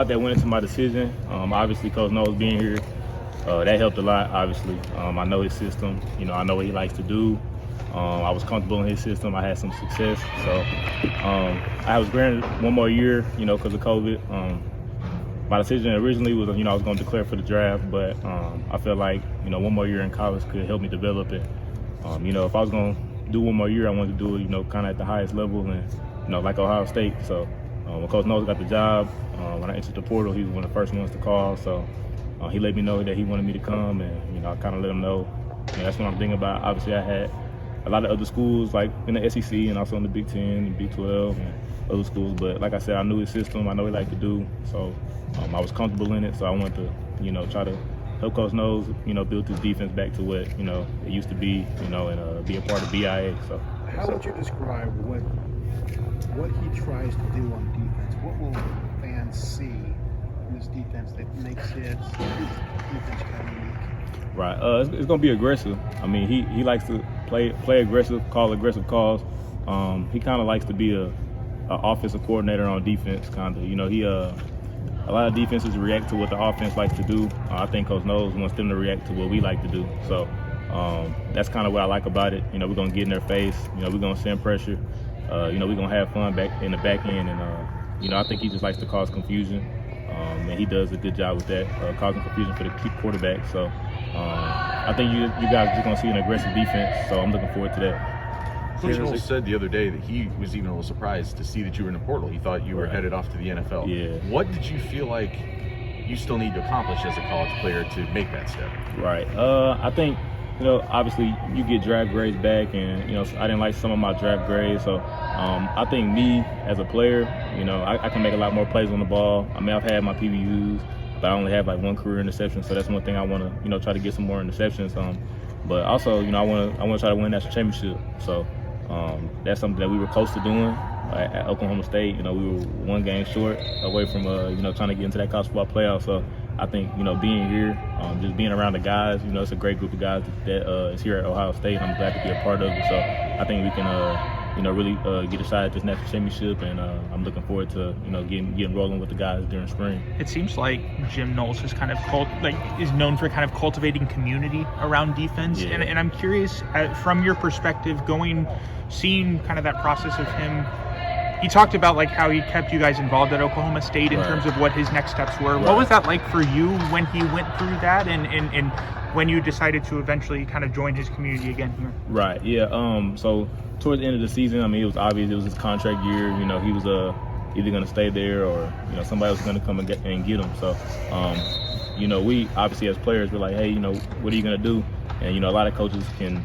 That went into my decision. Obviously, Coach Knowles being here, that helped a lot. Obviously, I know his system. I know what he likes to do. I was comfortable in his system. I had some success. So I was granted one more year, because of COVID. My decision originally was, I was going to declare for the draft, but I felt like, one more year in college could help me develop it. If I was going to do one more year, I wanted to do it, kind of at the highest level and, like Ohio State. So when Coach Knowles got the job, when I entered the portal, he was one of the first ones to call. So he let me know that he wanted me to come, and, I kind of let him know. That's what I'm thinking about. Obviously, I had a lot of other schools, like in the SEC and also in the Big Ten and Big 12 and other schools. But like I said, I knew his system. I know what he liked to do. So I was comfortable in it. So I wanted to, try to help Coach Knowles, build his defense back to what, it used to be, and be a part of BIA. So how would you describe what he tries to do on defense? What will fans see in this defense that makes his defense kind of unique? Right. It's going to be aggressive. I mean, he likes to play aggressive, call aggressive calls. He kind of likes to be a offensive coordinator on defense, kind of. A lot of defenses react to what the offense likes to do. I think Coach Knowles wants them to react to what we like to do. So that's kind of what I like about it. We're going to get in their face. We're going to send pressure. We're going to have fun back in the back end. And, I think he just likes to cause confusion. And he does a good job with that, causing confusion for the quarterback. So I think you guys are just going to see an aggressive defense. So I'm looking forward to that. Coach Knowles said the other day that he was even a little surprised to see that you were in the portal. He thought you were headed off to the NFL. Yeah. What did you feel like you still need to accomplish as a college player to make that step? Right. I think, obviously you get draft grades back, and, I didn't like some of my draft grades. So I think me as a player, I can make a lot more plays on the ball. I mean, I've had my PBUs, but I only have like one career interception. So that's one thing I want to, try to get some more interceptions. But also, I want to try to win that championship. So that's something that we were close to doing at Oklahoma State. We were one game short away from, trying to get into that college football playoff. So I think, being here, just being around the guys, it's a great group of guys that is here at Ohio State. I'm glad to be a part of it. So I think we can, really get a shot at this national championship, and I'm looking forward to, getting rolling with the guys during spring. It seems like Jim Knowles is kind of is known for kind of cultivating community around defense, Yeah. and I'm curious from your perspective, seeing kind of that process of him. He talked about like how he kept you guys involved at Oklahoma State in terms of what his next steps were. Right. What was that like for you when he went through that, and when you decided to eventually kind of join his community again here? Right. Yeah. So towards the end of the season, I mean, it was obvious it was his contract year. He was either going to stay there or somebody was going to come and get him. So we obviously as players we're like, hey, what are you going to do? And a lot of coaches can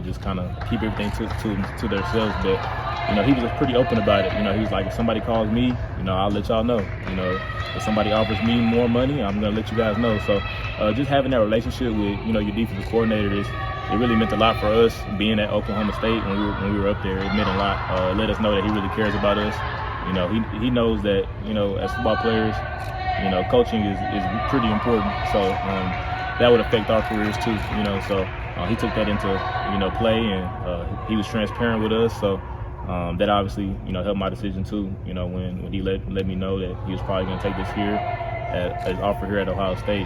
just kind of keep everything to themselves, but he was pretty open about it. He was like, if somebody calls me, I'll let y'all know. If somebody offers me more money, I'm gonna let you guys know. So just having that relationship with your defensive coordinator it really meant a lot for us. Being at Oklahoma State when we were up there, it meant a lot. It let us know that he really cares about us. He knows that as football players, coaching is pretty important. So that would affect our careers too. So he took that into play, and he was transparent with us. So that obviously helped my decision too. When he let me know that he was probably going to take this here as offer here at Ohio State.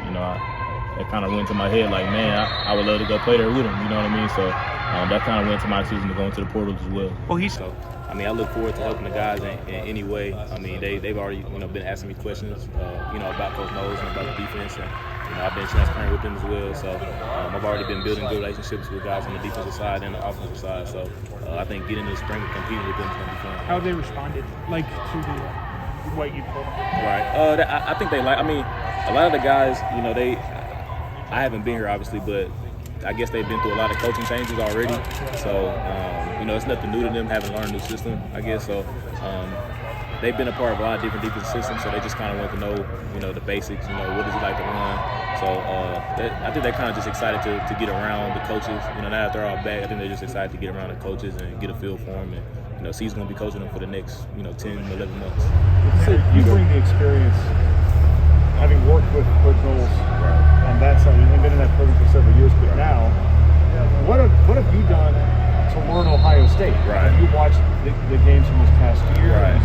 It kind of went to my head like, man, I would love to go play there with him. You know what I mean? So that kind of went to my decision to go into the portal as well. So I look forward to helping the guys in any way. I mean, they've already been asking me questions about Coach Knowles and about the defense, and I've been transparent with them as well. So I've already been building good relationships with guys on the defensive side and the offensive side. So I think getting into the spring and competing with them is going to be fun. how they responded to what you told them? Right. I think they like. I mean, a lot of the guys, I haven't been here obviously, but I guess they've been through a lot of coaching changes already. So it's nothing new to them having learned a new system, I guess. So they've been a part of a lot of different defensive systems, so they just kind of want to know, the basics. What does he like to run? So I think they're kind of just excited to get around the coaches. Now that they're all back, I think they're just excited to get around the coaches and get a feel for them. And see, he's going to be coaching them for the next 10, 11 months. So you bring the experience, having worked with Coach Knowles on that side, and been in that program for several years, but now, what have you done to learn Ohio State? Right. You watched the games from this past year. Right.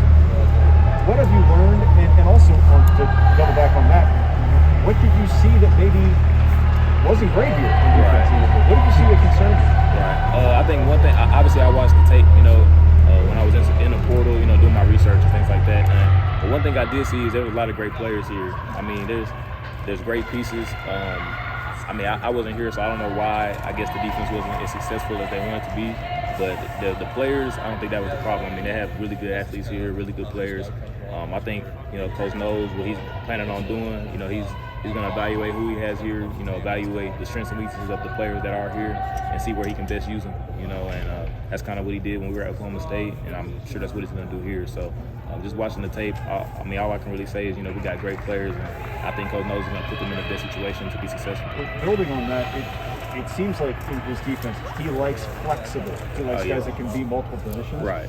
what have you learned? And also, to double back on that, what did you see that maybe wasn't great here on defense? What did you see that concerned you? Right. I think one thing, obviously I watched the tape, when I was in the portal, doing my research and things like that. But one thing I did see is there was a lot of great players here. I mean, there's great pieces. I wasn't here, so I don't know why. I guess the defense wasn't as successful as they wanted to be. But the players, I don't think that was the problem. I mean, they have really good athletes here, really good players. I think, Coach knows what he's planning on doing. He's going to evaluate who he has here, evaluate the strengths and weaknesses of the players that are here and see where he can best use them, and that's kind of what he did when we were at Oklahoma State, and I'm sure that's what he's going to do here. So just watching the tape, all I can really say is, we got great players, and I think Coach knows he's going to put them in the best situation to be successful. Building on that, it seems like in his defense, he likes flexible. He likes guys that can be multiple positions. Right.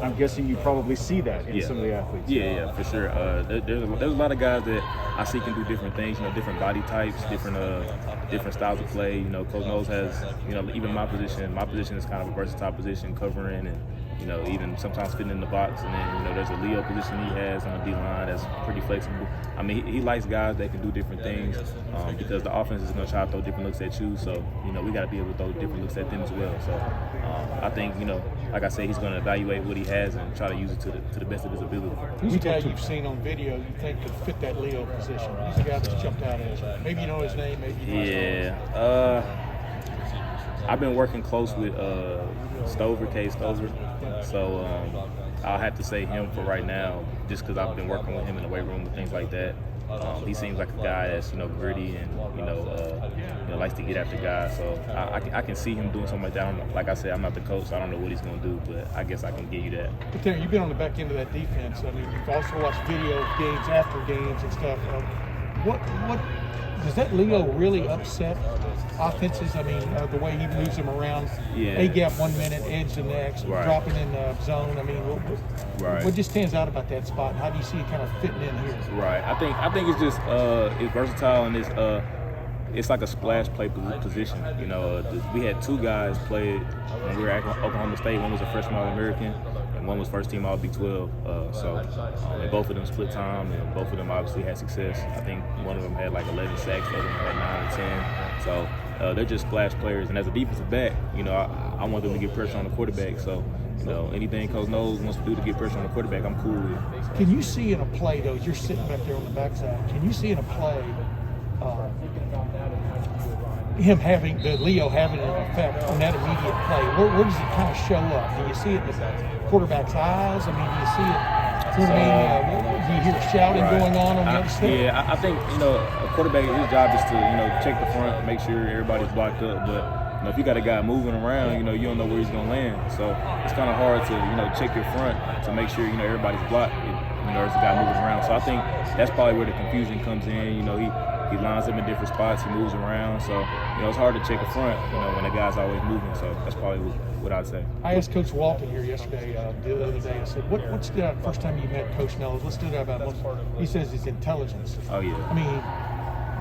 I'm guessing you probably see that in some of the athletes. Yeah, for sure. There's a lot of guys that I see can do different things, different body types, different styles of play. Coach Knowles has, even my position is kind of a versatile position, covering and, even sometimes fitting in the box. And then, there's a Leo position he has on the D-line that's pretty flexible. I mean, he likes guys that can do different things because the offense is going to try to throw different looks at you. So, we got to be able to throw different looks at them as well. So, I think, like I said, he's going to evaluate what he has and try to use it to the best of his ability. Who's a guy you've seen on video you think could fit that Leo position? Who's the guy that's jumped out at you? Maybe you know his name, maybe you know his name. I've been working close with Kay Stover. So I'll have to say him for right now, just because I've been working with him in the weight room and things like that. He seems like a guy that's gritty and likes to get after guys. So I can see him doing something like that. Like I said, I'm not the coach, so I don't know what he's going to do, but I guess I can give you that. But Tanner, you've been on the back end of that defense. I mean, you've also watched video of games after games and stuff. What does that Leo really upset offenses? I mean, the way he moves them around, A gap 1 minute, edge the next, dropping in the zone. I mean, what just stands out about that spot? And how do you see it kind of fitting in here? Right. I think it's just it's versatile, and it's like a splash play position. We had two guys play when we were at Oklahoma State. One was a freshman All-American, and one was first team All Big 12. And both of them split time, and both of them obviously had success. I think one of them had like 11 sacks, the other one had 9 or 10. So they're just splash players. And as a defensive back, I want them to get pressure on the quarterback. So, anything Coach Knowles wants to do to get pressure on the quarterback, I'm cool with. Can you see in a play, though, you're sitting back there on the backside, can you see in a play Leo having an effect on that immediate play? Where does it kind of show up? Do you see it in the quarterback's eyes? I mean, do you see it? Do you hear shouting going on the other side? Yeah, I think, a quarterback, his job is to, check the front, make sure everybody's blocked up. But, if you got a guy moving around, you don't know where he's going to land. So it's kind of hard to, check your front to make sure, everybody's blocked. There's a guy moving around. So I think that's probably where the confusion comes in. He lines up in different spots, he moves around. So, it's hard to check the front, when the guy's always moving. So that's probably what I'd say. I asked Coach Walton here yesterday, the other day, I said, what stood out the first time you met Coach Knowles? What stood out about him? He says his intelligence. Oh, yeah. I mean,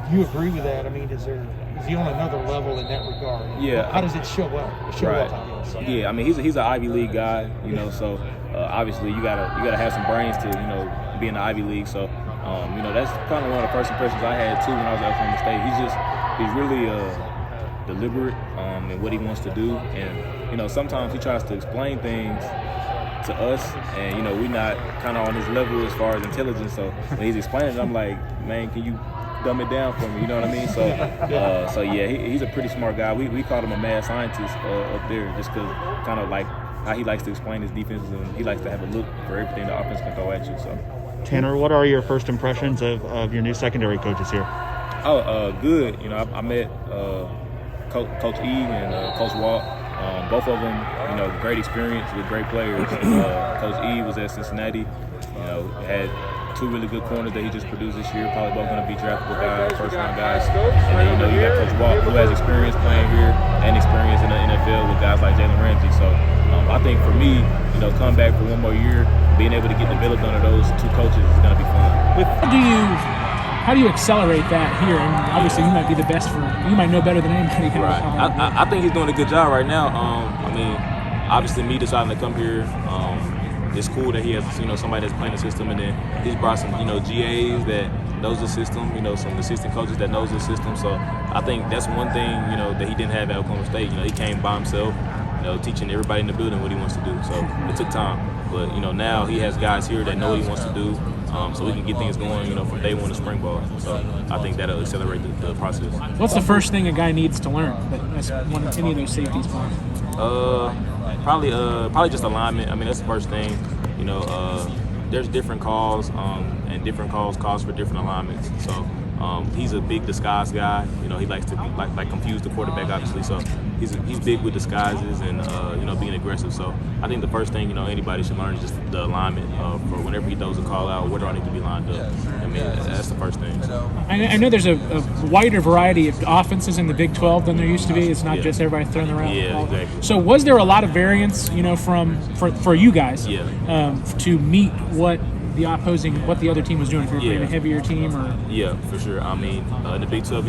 do you agree with that? I mean, is he on another level in that regard? Yeah. How does it show up? Right. Yeah, I mean, he's an Ivy League guy, so obviously you gotta have some brains to, be in the Ivy League. So, that's kind of one of the first impressions I had too when I was at Oklahoma State. He's really deliberate in what he wants to do, and sometimes he tries to explain things to us, and we're not kind of on his level as far as intelligence. So when he's explaining it, I'm like, man, can you dumb it down for me? You know what I mean? So he's a pretty smart guy. We called him a mad scientist up there, just because kind of like how he likes to explain his defenses, and he likes to have a look for everything the offense can throw at you. So. Tanner, what are your first impressions of your new secondary coaches here? Good. I met Coach E and Coach Walt. Both of them, great experience with great players. Coach E was at Cincinnati. Had two really good corners that he just produced this year. Probably both going to be draftable guys, first-round guys. And then you got Coach Walt, who has experience playing here and experience in the NFL with guys like Jalen Ramsey. So I think for me, come back for one more year, being able to get developed under those two coaches is going to be fun. How do you accelerate that here? And obviously, you might be the best you might know better than anybody. Right. I think he's doing a good job right now. Obviously, me deciding to come here it's cool that he has somebody that's playing the system, and then he's brought some GAs that knows the system, some assistant coaches that knows the system. So I think that's one thing that he didn't have at Oklahoma State. He came by himself, teaching everybody in the building what he wants to do. So it took time, but now he has guys here that know what he wants to do. So we can get things going, from day one to spring ball. So I think that'll accelerate the process. What's the first thing a guy needs to learn that's any of those safeties play? Probably just alignment. I mean, that's the first thing. There's different calls, and different calls for different alignments. So he's a big disguise guy. He likes to like confuse the quarterback, obviously. So he's big with disguises and being aggressive. So I think the first thing anybody should learn is just the alignment for whenever he throws a call out, where do I need to be lined up. I mean, that's the first thing. So. I know there's a wider variety of offenses in the Big 12 than there used to be. It's not just everybody throwing around. Yeah, exactly. So was there a lot of variance, for you guys, to meet what the other team was doing? If you're playing a heavier team, or for sure. I mean, in the Big 12,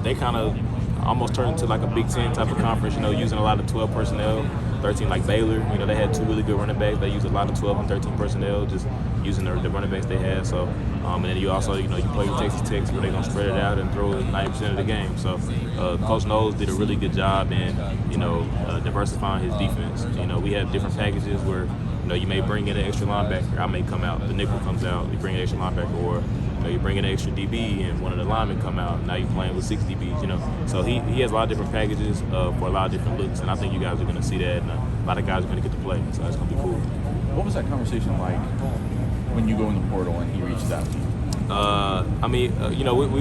they kind of almost turned into like a Big 10 type of conference. Using a lot of 12 personnel, 13 like Baylor. They had 2 really good running backs. They used a lot of 12 and 13 personnel, just using the running backs they had. So, and then you also, you play with Texas Tech, where they're gonna spread it out and throw it 90% of the game. So, Coach Knowles did a really good job in, diversifying his defense. We have different packages where. You may bring in an extra linebacker. I may come out. The nickel comes out. You bring an extra linebacker, or you bring in an extra DB, and one of the linemen come out. Now you're playing with 6 DBs. So he has a lot of different packages for a lot of different looks, and I think you guys are going to see that, and a lot of guys are going to get to play. So it's going to be cool. What was that conversation like when you go in the portal and he reaches out to you?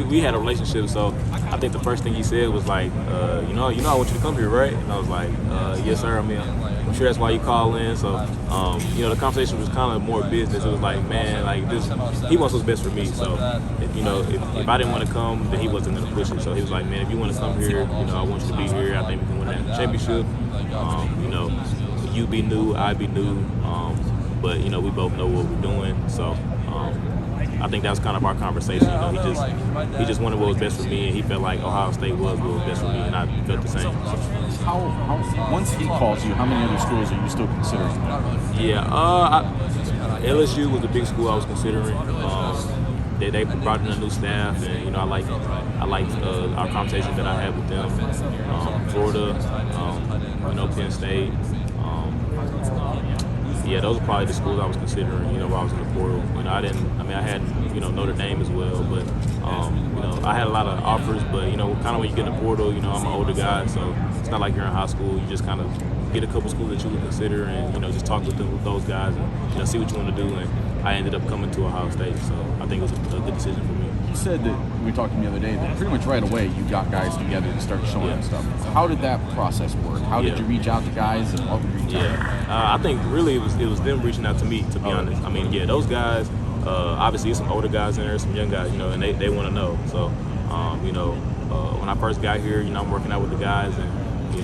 We had a relationship, so I think the first thing he said was like, I want you to come here, right? And I was like, yes, sir. I mean, I'm sure that's why you call in. So, the conversation was kind of more business. It was like, man, like this, he wants what's best for me. So, if I didn't want to come, then he wasn't going to push it. So he was like, man, if you want to come here, I want you to be here. I think we can win that championship. You be new, I be new. But we both know what we're doing. So. I think that was kind of our conversation. He just wanted what was best for me, and he felt like Ohio State was what was best for me, and I felt the same. So. How once he calls you, how many other schools are you still considering? LSU was the big school I was considering. They brought in a new staff, and I liked our conversation that I had with them. Florida, Penn State. Those are probably the schools I was considering, while I was in the portal. I had, Notre Dame as well, but, I had a lot of offers, but, kind of when you get in the portal, I'm an older guy, so it's not like you're in high school. You just kind of get a couple schools that you would consider and, just talk with those guys and, see what you want to do. And I ended up coming to Ohio State, so I think it was a good decision for me. You said that, we talked to me the other day, that pretty much right away you got guys together to start showing them stuff. How did that process work? How did you reach out to guys and what would you reach out? I think really it was them reaching out to me, to be honest. I mean, those guys, obviously there's some older guys in there, some young guys, and they want to know. So, when I first got here, I'm working out with the guys, and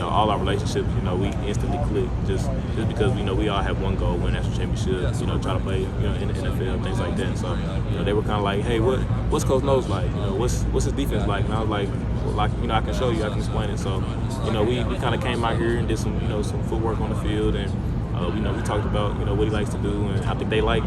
all our relationships, we instantly clicked just because we all have one goal, win national championships, try to play, in the NFL, things like that. So, they were kind of like, hey, what's Coach Knowles like? What's his defense like? And I was like, I can show you, I can explain it. So, we kind of came out here and did some, some footwork on the field, and we talked about, what he likes to do, and I think they like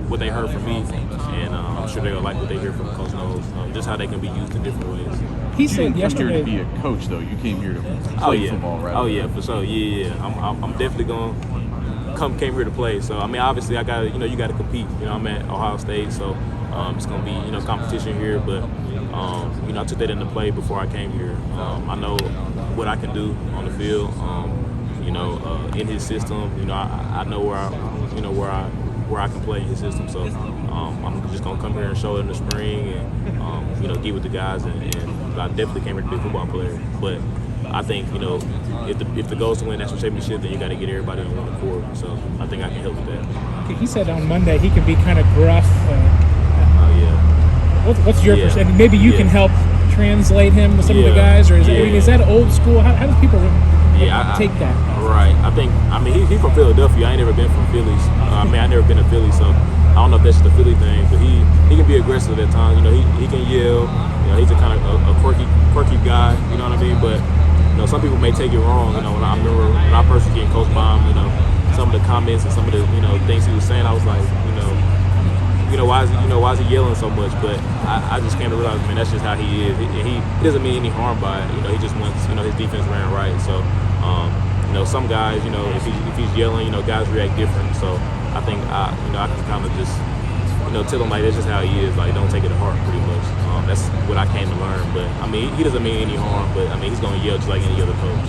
what they heard from me, and I'm sure they'll like what they hear from Coach Knowles, just how they can be used in different ways. He You said didn't come yesterday here to be a coach, though. You came here to play football, right? Oh yeah, for sure. Yeah. I'm definitely came here to play. So I mean, obviously I got you got to compete. I'm at Ohio State, so it's gonna be competition here. But I took that into play before I came here. I know what I can do on the field. In his system, I know where I can play in his system. So I'm just gonna come here and show it in the spring, and get with the guys. And I definitely came here to be a football player. But I think if the goal is to win national championship, then you got to get everybody on one accord. So I think I can help with that. He said on Monday he can be kind of gruff. What's your perspective? Maybe you can help translate him with some of the guys, or is that old school? How do people take that? Right. I mean, he's from Philadelphia. I ain't never been from Phillies. I never been to Philly, so I don't know if that's just a Philly thing. But he can be aggressive at times. He can yell. He's a kind of a quirky guy. You know what I mean? But some people may take it wrong. When I remember when I first was getting coached by him, some of the comments and some of the things he was saying, I was like, why is he yelling so much? But I just came to realize, man, that's just how he is. He doesn't mean any harm by it. He just wants his defense ran right. So some guys, if he's yelling, guys react different. So I think I can kind of just tell him like that's just how he is. Like don't take it to heart, pretty much. That's what I came to learn. But I mean, he doesn't mean any harm. But I mean, he's gonna yell just like any other coach.